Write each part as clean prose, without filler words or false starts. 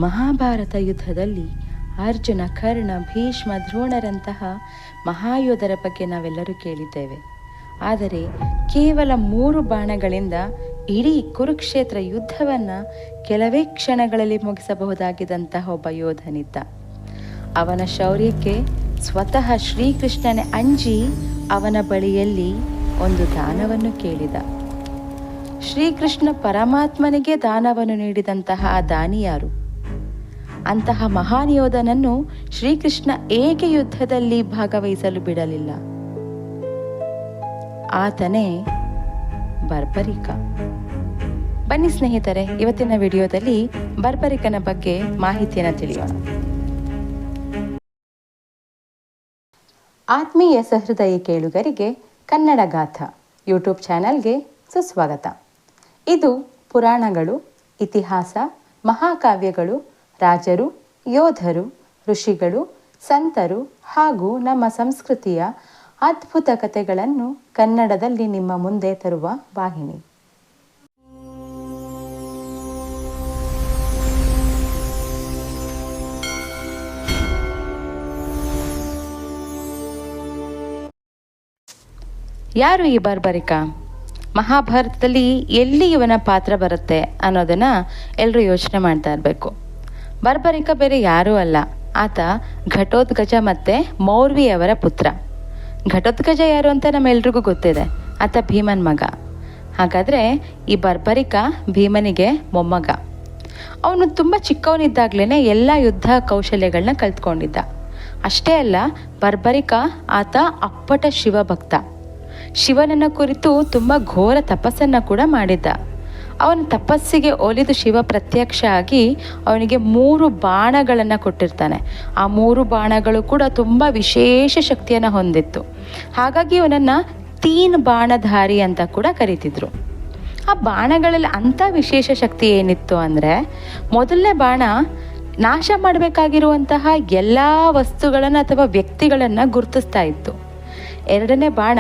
ಮಹಾಭಾರತ ಯುದ್ಧದಲ್ಲಿ ಅರ್ಜುನ, ಕರ್ಣ, ಭೀಷ್ಮ, ದ್ರೋಣರಂತಹ ಮಹಾಯೋಧರ ಬಗ್ಗೆ ನಾವೆಲ್ಲರೂ ಕೇಳಿದ್ದೇವೆ. ಆದರೆ ಕೇವಲ 3 ಬಾಣಗಳಿಂದ ಇಡೀ ಕುರುಕ್ಷೇತ್ರ ಯುದ್ಧವನ್ನು ಕೆಲವೇ ಕ್ಷಣಗಳಲ್ಲಿ ಮುಗಿಸಬಹುದಾಗಿದ್ದಂತಹ ಒಬ್ಬ ಯೋಧನಿದ್ದ. ಅವನ ಶೌರ್ಯಕ್ಕೆ ಸ್ವತಃ ಶ್ರೀಕೃಷ್ಣನೇ ಅಂಜಿ ಅವನ ಬಳಿಯಲ್ಲಿ ಒಂದು ದಾನವನ್ನು ಕೇಳಿದ. ಶ್ರೀಕೃಷ್ಣ ಪರಮಾತ್ಮನಿಗೆ ದಾನವನ್ನು ನೀಡಿದಂತಹ ಆ ದಾನಿ ಯಾರು? ಅಂತಹ ಮಹಾನ್ ಯೋಧನನ್ನು ಶ್ರೀಕೃಷ್ಣ ಏಕೆ ಯುದ್ಧದಲ್ಲಿ ಭಾಗವಹಿಸಲು ಬಿಡಲಿಲ್ಲ? ಆತನೇ ಬರ್ಬರಿಕ. ಬನ್ನಿ ಸ್ನೇಹಿತರೆ, ಇವತ್ತಿನ ವಿಡಿಯೋದಲ್ಲಿ ಬರ್ಬರಿಕನ ಬಗ್ಗೆ ಮಾಹಿತಿಯನ್ನು ತಿಳಿಯೋಣ. ಆತ್ಮೀಯ ಸಹೃದಯಿ ಕೇಳುಗರಿಗೆ ಕನ್ನಡ ಗಾಥಾ ಯೂಟ್ಯೂಬ್ ಚಾನಲ್ಗೆ ಸುಸ್ವಾಗತ. ಇದು ಪುರಾಣಗಳು, ಇತಿಹಾಸ, ಮಹಾಕಾವ್ಯಗಳು, ರಾಜರು, ಯೋಧರು, ಋಷಿಗಳು, ಸಂತರು ಹಾಗೂ ನಮ್ಮ ಸಂಸ್ಕೃತಿಯ ಅದ್ಭುತ ಕಥೆಗಳನ್ನು ಕನ್ನಡದಲ್ಲಿ ನಿಮ್ಮ ಮುಂದೆ ತರುವ ವಾಹಿನಿ. ಯಾರು ಈ ಬರ್ಬರಿಕ? ಮಹಾಭಾರತದಲ್ಲಿ ಎಲ್ಲಿ ಇವನ ಪಾತ್ರ ಬರುತ್ತೆ ಅನ್ನೋದನ್ನು ಎಲ್ಲರೂ ಯೋಚನೆ ಮಾಡ್ತಾ ಇರಬೇಕು. ಬರ್ಬರಿಕ ಬೇರೆ ಯಾರೂ ಅಲ್ಲ, ಆತ ಘಟೋತ್ಕಚ ಮತ್ತು ಮೌರ್ವಿಯವರ ಪುತ್ರ. ಘಟೋತ್ಕಚ ಯಾರು ಅಂತ ನಮ್ಮೆಲ್ರಿಗೂ ಗೊತ್ತಿದೆ, ಆತ ಭೀಮನ ಮಗ. ಹಾಗಾದರೆ ಈ ಬರ್ಬರಿಕ ಭೀಮನಿಗೆ ಮೊಮ್ಮಗ. ಅವನು ತುಂಬ ಚಿಕ್ಕವನಿದ್ದಾಗಲೇ ಎಲ್ಲ ಯುದ್ಧ ಕೌಶಲ್ಯಗಳನ್ನ ಕಲ್ತ್ಕೊಂಡಿದ್ದ. ಅಷ್ಟೇ ಅಲ್ಲ, ಬರ್ಬರಿಕ ಆತ ಅಪ್ಪಟ ಶಿವಭಕ್ತ. ಶಿವನನ್ನ ಕುರಿತು ತುಂಬ ಘೋರ ತಪಸ್ಸನ್ನು ಕೂಡ ಮಾಡಿದ್ದ. ಅವನ ತಪಸ್ಸಿಗೆ ಒಲಿದು ಶಿವ ಪ್ರತ್ಯಕ್ಷ ಆಗಿ ಅವನಿಗೆ 3 ಬಾಣಗಳನ್ನು ಕೊಟ್ಟಿರ್ತಾನೆ. ಆ 3 ಬಾಣಗಳು ಕೂಡ ತುಂಬ ವಿಶೇಷ ಶಕ್ತಿಯನ್ನು ಹೊಂದಿತ್ತು. ಹಾಗಾಗಿ ಅವನನ್ನು 3 ಬಾಣಧಾರಿ ಅಂತ ಕೂಡ ಕರೀತಿದ್ರು. ಆ ಬಾಣಗಳಲ್ಲಿ ಅಂಥ ವಿಶೇಷ ಶಕ್ತಿ ಏನಿತ್ತು ಅಂದರೆ, ಮೊದಲನೇ ಬಾಣ ನಾಶ ಮಾಡಬೇಕಾಗಿರುವಂತಹ ಎಲ್ಲ ವಸ್ತುಗಳನ್ನು ಅಥವಾ ವ್ಯಕ್ತಿಗಳನ್ನು ಗುರುತಿಸ್ತಾ ಇತ್ತು. 2ನೇ ಬಾಣ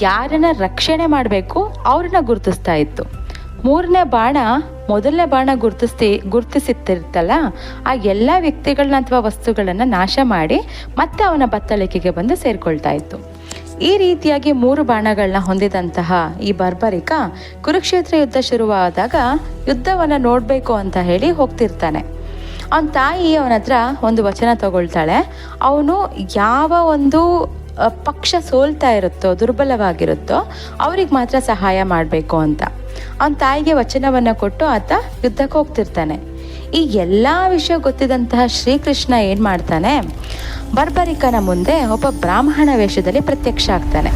ಯಾರನ್ನ ರಕ್ಷಣೆ ಮಾಡಬೇಕು ಅವ್ರನ್ನ ಗುರುತಿಸ್ತಾ ಇತ್ತು. 3ನೇ ಬಾಣ ಮೊದಲನೇ ಬಾಣ ಗುರುತಿಸುತ್ತಿರ್ತಲ್ಲ, ಆ ಎಲ್ಲ ವ್ಯಕ್ತಿಗಳನ್ನ ಅಥವಾ ವಸ್ತುಗಳನ್ನು ನಾಶ ಮಾಡಿ ಮತ್ತೆ ಅವನ ಬತ್ತಳಿಕೆಗೆ ಬಂದು ಸೇರಿಕೊಳ್ತಾ ಇತ್ತು. ಈ ರೀತಿಯಾಗಿ 3 ಬಾಣಗಳನ್ನ ಹೊಂದಿದಂತಹ ಈ ಬರ್ಬರಿಕ ಕುರುಕ್ಷೇತ್ರ ಯುದ್ಧ ಶುರುವಾದಾಗ ಯುದ್ಧವನ್ನು ನೋಡಬೇಕು ಅಂತ ಹೇಳಿ ಹೋಗ್ತಿರ್ತಾನೆ. ಅವನ ತಾಯಿ ಅವನ ಹತ್ರ ಒಂದು ವಚನ ತಗೊಳ್ತಾಳೆ. ಅವನು ಯಾವ ಒಂದು ಪಕ್ಷ ಸೋಲ್ತಾ ಇರುತ್ತೋ, ದುರ್ಬಲವಾಗಿರುತ್ತೋ ಅವ್ರಿಗೆ ಮಾತ್ರ ಸಹಾಯ ಮಾಡಬೇಕು ಅಂತ ಅವನ ತಾಯಿಗೆ ವಚನವನ್ನು ಕೊಟ್ಟು ಆತ ಯುದ್ಧಕ್ಕೆ ಹೋಗ್ತಿರ್ತಾನೆ. ಈ ಎಲ್ಲ ವಿಷಯ ಗೊತ್ತಿದ್ದಂತಹ ಶ್ರೀಕೃಷ್ಣ ಏನು ಮಾಡ್ತಾನೆ, ಬರ್ಬರಿಕನ ಮುಂದೆ ಒಬ್ಬ ಬ್ರಾಹ್ಮಣ ವೇಷದಲ್ಲಿ ಪ್ರತ್ಯಕ್ಷ ಆಗ್ತಾನೆ.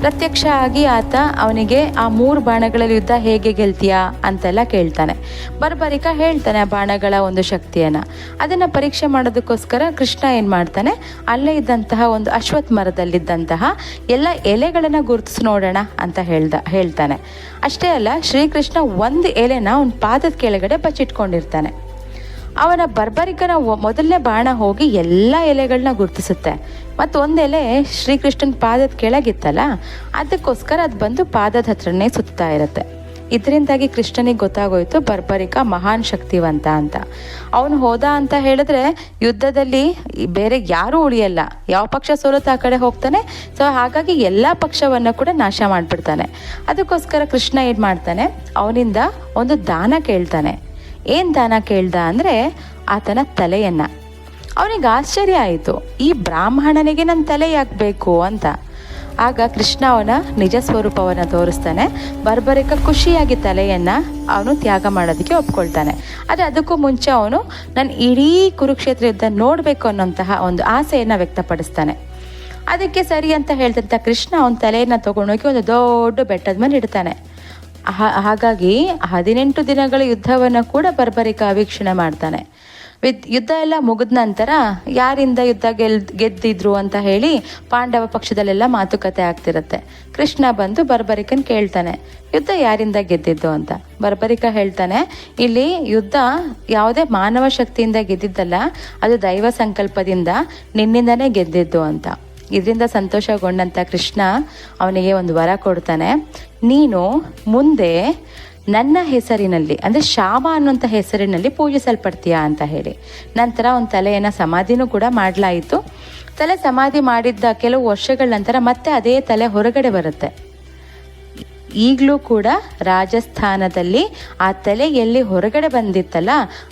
ಪ್ರತ್ಯಕ್ಷ ಆಗಿ ಆತ ಅವನಿಗೆ ಆ 3 ಬಾಣಗಳಲ್ಲಿ ಯುದ್ಧ ಹೇಗೆ ಗೆಲ್ತೀಯಾ ಅಂತೆಲ್ಲ ಕೇಳ್ತಾನೆ. ಬರ್ಬರಿಕ ಹೇಳ್ತಾನೆ ಆ ಬಾಣಗಳ ಒಂದು ಶಕ್ತಿಯನ್ನು. ಅದನ್ನು ಪರೀಕ್ಷೆ ಮಾಡೋದಕ್ಕೋಸ್ಕರ ಕೃಷ್ಣ ಏನು ಮಾಡ್ತಾನೆ, ಅಲ್ಲೇ ಇದ್ದಂತಹ ಒಂದು ಅಶ್ವತ್ಥ ಮರದಲ್ಲಿದ್ದಂತಹ ಎಲ್ಲ ಎಲೆಗಳನ್ನು ಗುರುತಿಸಿ ನೋಡೋಣ ಅಂತ ಹೇಳ್ತಾನೆ. ಅಷ್ಟೇ ಅಲ್ಲ, ಶ್ರೀಕೃಷ್ಣ ಒಂದು ಎಲೆನ ಅವನ ಪಾದದ ಕೆಳಗಡೆ ಬಚ್ಚಿಟ್ಕೊಂಡಿರ್ತಾನೆ. ಅವನ ಬರ್ಬರಿಕನ ಮೊದಲನೇ ಬಾಣ ಹೋಗಿ ಎಲ್ಲ ಎಲೆಗಳನ್ನ ಗುರುತಿಸುತ್ತೆ. ಮತ್ತು ಒಂದು ಎಲೆ ಶ್ರೀಕೃಷ್ಣನ ಪಾದದ ಕೆಳಗಿತ್ತಲ್ಲ, ಅದಕ್ಕೋಸ್ಕರ ಅದು ಬಂದು ಪಾದದ ಹತ್ರನೇ ಸುತ್ತಾ ಇರುತ್ತೆ. ಇದರಿಂದಾಗಿ ಕೃಷ್ಣನಿಗೆ ಗೊತ್ತಾಗೋಯ್ತು ಬರ್ಬರಿಕ ಮಹಾನ್ ಶಕ್ತಿವಂತ ಅಂತ. ಅವನು ಹೋದ ಅಂತ ಹೇಳಿದ್ರೆ ಯುದ್ಧದಲ್ಲಿ ಬೇರೆ ಯಾರೂ ಉಳಿಯಲ್ಲ, ಯಾವ ಪಕ್ಷ ಸೋಲುತ್ತಾ ಆ ಕಡೆ ಹೋಗ್ತಾನೆ. ಸೊ ಹಾಗಾಗಿ ಎಲ್ಲ ಪಕ್ಷವನ್ನು ಕೂಡ ನಾಶ ಮಾಡಿಬಿಡ್ತಾನೆ. ಅದಕ್ಕೋಸ್ಕರ ಕೃಷ್ಣ ಏನು ಮಾಡ್ತಾನೆ, ಅವನಿಂದ ಒಂದು ದಾನ ಕೇಳ್ತಾನೆ. ಏನು ದಾನ ಕೇಳ್ದ ಅಂದರೆ ಆತನ ತಲೆಯನ್ನು. ಅವನಿಗೆ ಆಶ್ಚರ್ಯ ಆಯಿತು, ಈ ಬ್ರಾಹ್ಮಣನಿಗೆ ನನ್ನ ತಲೆ ಯಾಕೆ ಬೇಕು ಅಂತ. ಆಗ ಕೃಷ್ಣ ಅವನ ನಿಜ ಸ್ವರೂಪವನ್ನು ತೋರಿಸ್ತಾನೆ. ಬರ್ಬರಿಕ ಖುಷಿಯಾಗಿ ತಲೆಯನ್ನು ಅವನು ತ್ಯಾಗ ಮಾಡೋದಕ್ಕೆ ಒಪ್ಕೊಳ್ತಾನೆ. ಆದರೆ ಅದಕ್ಕೂ ಮುಂಚೆ ಅವನು ನಾನು ಇಡೀ ಕುರುಕ್ಷೇತ್ರ ಯುದ್ಧ ನೋಡಬೇಕು ಅನ್ನೋಂತಹ ಒಂದು ಆಸೆಯನ್ನು ವ್ಯಕ್ತಪಡಿಸ್ತಾನೆ. ಅದಕ್ಕೆ ಸರಿ ಅಂತ ಹೇಳ್ದಂಥ ಕೃಷ್ಣ ಅವನ ತಲೆಯನ್ನು ತೊಗೊಂಡೋಗಿ ಒಂದು ದೊಡ್ಡ ಬೆಟ್ಟದ ಮೇಲೆ ಇಡ್ತಾನೆ. ಹಾಗಾಗಿ 18 ದಿನಗಳ ಯುದ್ಧವನ್ನು ಕೂಡ ಬರ್ಬರಿಕ ವೀಕ್ಷಣೆ ಮಾಡ್ತಾನೆ. ಯುದ್ಧ ಎಲ್ಲ ಮುಗಿದ ನಂತರ ಯಾರಿಂದ ಯುದ್ಧ ಗೆದ್ದಿದ್ರು ಅಂತ ಹೇಳಿ ಪಾಂಡವ ಪಕ್ಷದಲ್ಲೆಲ್ಲ ಮಾತುಕತೆ ಆಗ್ತಿರುತ್ತೆ. ಕೃಷ್ಣ ಬಂದು ಬರ್ಬರಿಕನ್ ಕೇಳ್ತಾನೆ, ಯುದ್ಧ ಯಾರಿಂದ ಗೆದ್ದಿದ್ದು ಅಂತ. ಬರ್ಬರಿಕ ಹೇಳ್ತಾನೆ, ಇಲ್ಲಿ ಯುದ್ಧ ಯಾವುದೇ ಮಾನವ ಶಕ್ತಿಯಿಂದ ಗೆದ್ದಿದ್ದಲ್ಲ, ಅದು ದೈವ ಸಂಕಲ್ಪದಿಂದ ನಿನ್ನಿಂದನೇ ಗೆದ್ದಿದ್ದು ಅಂತ. ಇದರಿಂದ ಸಂತೋಷಗೊಂಡಂಥ ಕೃಷ್ಣ ಅವನಿಗೆ ಒಂದು ವರ ಕೊಡ್ತಾನೆ. ನೀನು ಮುಂದೆ ನನ್ನ ಹೆಸರಿನಲ್ಲಿ ಅಂದರೆ ಶ್ಯಾಮ ಅನ್ನುವಂಥ ಹೆಸರಿನಲ್ಲಿ ಪೂಜಿಸಲ್ಪಡ್ತೀಯಾ ಅಂತ ಹೇಳಿ. ನಂತರ ಒಂದು ತಲೆಯನ್ನು ಸಮಾಧಿನೂ ಕೂಡ ಮಾಡಲಾಯಿತು. ತಲೆ ಸಮಾಧಿ ಮಾಡಿದ್ದ ಕೆಲವು ವರ್ಷಗಳ ನಂತರ ಮತ್ತೆ ಅದೇ ತಲೆ ಹೊರಗಡೆ ಬರುತ್ತೆ. ಈಗಲೂ ಕೂಡ ರಾಜಸ್ಥಾನದಲ್ಲಿ ಆ ತಲೆ ಎಲ್ಲಿ ಹೊರಗಡೆ ಬಂದಿತ್ತಲ್ಲ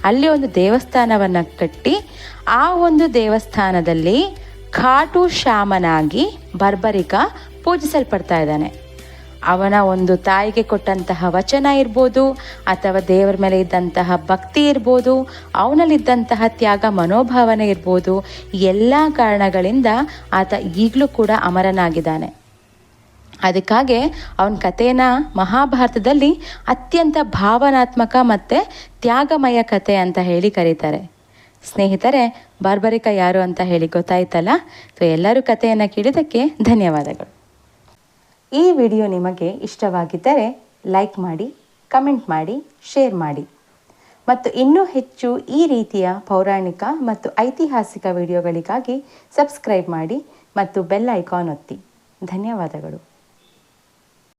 ಅಲ್ಲಿ ಒಂದು ದೇವಸ್ಥಾನವನ್ನು ಕಟ್ಟಿ ಆ ಒಂದು ದೇವಸ್ಥಾನದಲ್ಲಿ ಖಾಟು ಶ್ಯಾಮನಾಗಿ ಬರ್ಬರಿಕ ಪೂಜಿಸಲ್ಪಡ್ತಾ ಇದ್ದಾನೆ. ಅವನ ಒಂದು ತಾಯಿಗೆ ಕೊಟ್ಟಂತಹ ವಚನ ಇರ್ಬೋದು, ಅಥವಾ ದೇವರ ಮೇಲೆ ಇದ್ದಂತಹ ಭಕ್ತಿ ಇರ್ಬೋದು, ಅವನಲ್ಲಿದ್ದಂತಹ ತ್ಯಾಗ ಮನೋಭಾವನೆ ಇರ್ಬೋದು, ಎಲ್ಲ ಕಾರಣಗಳಿಂದ ಆತ ಈಗಲೂ ಕೂಡ ಅಮರನಾಗಿದ್ದಾನೆ. ಅದಕ್ಕಾಗಿ ಅವನ ಕಥೆನ ಮಹಾಭಾರತದಲ್ಲಿ ಅತ್ಯಂತ ಭಾವನಾತ್ಮಕ ಮತ್ತು ತ್ಯಾಗಮಯ ಕಥೆ ಅಂತ ಹೇಳಿ ಕರೀತಾರೆ. ಸ್ನೇಹಿತರೆ, ಬಾರ್ಬರಿಕ ಯಾರು ಅಂತ ಹೇಳಿ ಗೊತ್ತಾಯ್ತಲ್ಲ. ಸೊ ಎಲ್ಲರೂ ಕಥೆಯನ್ನು ಕೇಳಿದ್ದಕ್ಕೆ ಧನ್ಯವಾದಗಳು. ಈ ವಿಡಿಯೋ ನಿಮಗೆ ಇಷ್ಟವಾಗಿದ್ದರೆ ಲೈಕ್ ಮಾಡಿ, ಕಮೆಂಟ್ ಮಾಡಿ, ಶೇರ್ ಮಾಡಿ. ಮತ್ತು ಇನ್ನೂ ಹೆಚ್ಚು ಈ ರೀತಿಯ ಪೌರಾಣಿಕ ಮತ್ತು ಐತಿಹಾಸಿಕ ವಿಡಿಯೋಗಳಿಗಾಗಿ ಸಬ್ಸ್ಕ್ರೈಬ್ ಮಾಡಿ ಮತ್ತು ಬೆಲ್ ಐಕಾನ್ ಒತ್ತಿ. ಧನ್ಯವಾದಗಳು.